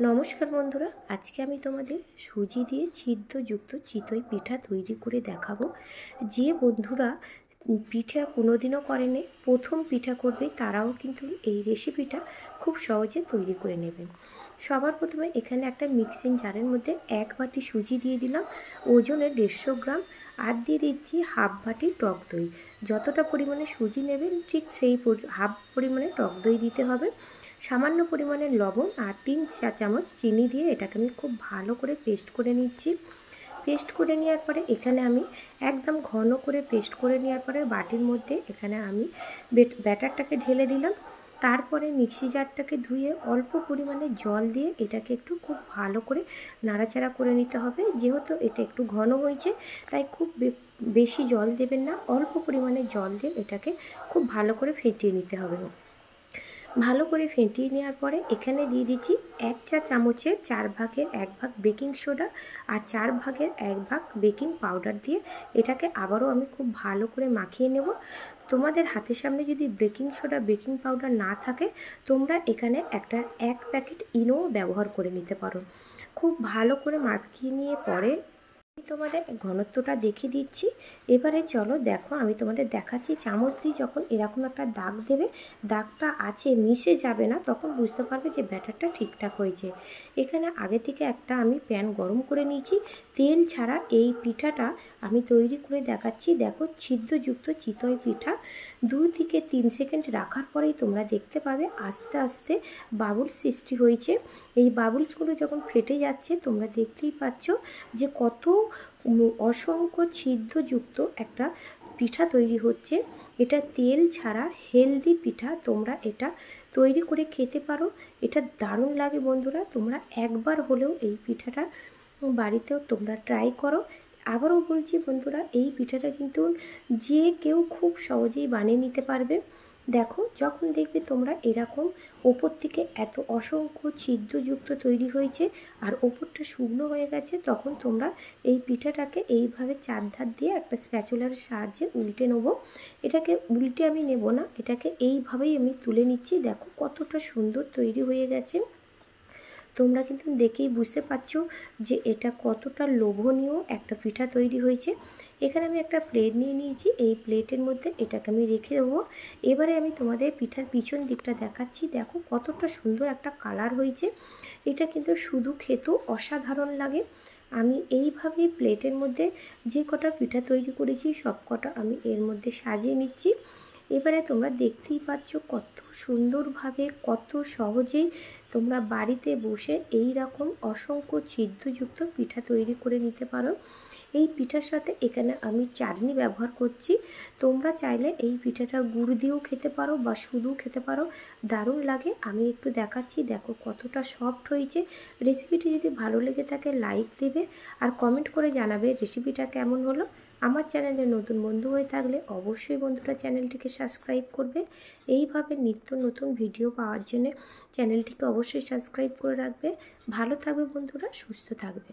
নমস্কার বন্ধুরা, আজকে আমি তোমাদের সুজি দিয়ে ছিদ্রযুক্ত চিতই পিঠা তৈরি করে দেখাবো। যে বন্ধুরা পিঠা কোনোদিনও করেনি, প্রথম পিঠা করবে, তারাও কিন্তু এই রেসিপিটা খুব সহজে তৈরি করে নেবেন। সবার প্রথমে এখানে একটা মিক্সিং জারের মধ্যে 1 বাটি সুজি দিয়ে দিলাম, ওজনে 150 গ্রাম। আর দিয়ে দিচ্ছি হাফ বাটি টক দই। যতটা পরিমাণে সুজি নেবেন ঠিক সেই হাফ পরিমাণে টক দই দিতে হবে। সামান্য পরিমাণে লবণ আর 3 চা চামচ চিনি দিয়ে এটাকে আমি খুব ভালো করে পেস্ট করে নিচ্ছি। পেস্ট করে নেওয়ার পরে এখানে আমি একদম ঘন করে পেস্ট করে নেওয়ার পরে বাটির মধ্যে এখানে আমি ব্যাটারটাকে ঢেলে দিলাম। তারপরে মিক্সি জারটাকে ধুয়ে অল্প পরিমাণে জল দিয়ে এটাকে একটু খুব ভালো করে নাড়াচাড়া করে নিতে হবে। যেহেতু এটা একটু ঘন হয়েছে তাই খুব বেশি জল দেবেন না, অল্প পরিমাণে জল দিয়ে এটাকে খুব ভালো করে ফেটিয়ে নিতে হবে। ভালো করে ফেটিয়ে নেওয়ার পরে এখানে দিয়ে দিচ্ছি 1 চা চামচের 4 ভাগের 1 ভাগ বেকিং সোডা আর 4 ভাগের 1 ভাগ বেকিং পাউডার দিয়ে এটাকে আবারও আমি খুব ভালো করে মাখিয়ে নেব। তোমাদের হাতের সামনে যদি বেকিং সোডা বেকিং পাউডার না থাকে, তোমরা এখানে একটা 1 প্যাকেট ইনো ব্যবহার করে নিতে পারো। খুব ভালো করে মাখিয়ে নিয়ে পরে তোমাদের ঘনত্বটা দেখিয়ে দিচ্ছি। এবারে চলো দেখো, আমি তোমাদের দেখাচ্ছি। চামচ দিয়ে যখন এরকম একটা দাগ দেবে, দাগটা আছে মিশে যাবে না, তখন বুঝতে পারবে যে ব্যাটারটা ঠিকঠাক হয়েছে। এখানে আগে থেকে একটা আমি প্যান গরম করে নিয়েছি। তেল ছাড়া এই পিঠাটা আমি তৈরি করে দেখাচ্ছি। দেখো, ছিদ্রযুক্ত চিতই পিঠা 2 থেকে 3 সেকেন্ড রাখার পরেই তোমরা দেখতে পাবে আস্তে আস্তে বাবুল সৃষ্টি হয়েছে। এই বাবুলসগুলো যখন ফেটে যাচ্ছে তোমরা দেখতেই পাচ্ছ যে কত অসংখ্য ছিদ্রযুক্ত একটা পিঠা তৈরি হচ্ছে। এটা তেল ছাড়া হেলদি পিঠা, তোমরা এটা তৈরি করে খেতে পারো। এটা দারুণ লাগে বন্ধুরা, তোমরা একবার হলেও এই পিঠাটা বাড়িতেও তোমরা ট্রাই করো। আবারও বলছি বন্ধুরা, এই পিঠাটা কিন্তু যে কেউ খুব সহজেই বানিয়ে নিতে পারবে। দেখো, যখন দেখবে তোমরা এরকম ওপর থেকে এত অসংখ্য ছিদ্রযুক্ত তৈরি হয়েছে আর ওপরটা শুকনো হয়ে গেছে, তখন তোমরা এই পিঠাটাকে এইভাবে চারধার দিয়ে একটা স্প্যাচুলার সাহায্যে উল্টে নেব। এটাকে উল্টে আমি নেব না, এটাকে এইভাবেই আমি তুলে নিচ্ছি। দেখো কতটা সুন্দর তৈরি হয়ে গেছে। তোমরা কিন্তু দেখেই বুঝতে পারছো যে এটা কতটা লোভনীয় একটা পিঠা তৈরি হয়েছে। এখানে আমি একটা প্লেট নিয়ে নিয়েছি, এই প্লেটের মধ্যে এটাকে আমি রেখে দেবো। এবারে আমি তোমাদের পিঠার পিছন দিকটা দেখাচ্ছি। দেখো কতটা সুন্দর একটা কালার হয়েছে। এটা কিন্তু শুধু খেতেও অসাধারণ লাগে। আমি এইভাবেই প্লেটের মধ্যে যে কটা পিঠা তৈরি করেছি সব কটা আমি এর মধ্যে সাজিয়ে নিচ্ছি। এবারে তোমরা দেখতেই পাচ্ছ কত সুন্দরভাবে, কত সহজেই তোমরা বাড়িতে বসে এই রকম অসংখ্য ছিদ্রযুক্ত পিঠা তৈরি করে নিতে পারো। এই পিঠার সাথে এখানে আমি চাটনি ব্যবহার করছি। তোমরা চাইলে এই পিঠাটা গুড় দিয়েও খেতে পারো বা শুধু খেতে পারো, দারুণ লাগে। আমি একটু দেখাচ্ছি, দেখো কতটা সফট হয়েছে। রেসিপিটি যদি ভালো লেগে থাকে লাইক দেবে আর কমেন্ট করে জানাবে রেসিপিটা কেমন হলো। আমার চ্যানেলে নতুন বন্ধু হয়ে থাকলে অবশ্যই বন্ধুরা চ্যানেলটিকে সাবস্ক্রাইব করবে। এইভাবে নিত্য নতুন ভিডিও পাওয়ার জন্য চ্যানেলটিকে অবশ্যই সাবস্ক্রাইব করে রাখবে। ভালো থাকবে বন্ধুরা, সুস্থ থাকবে।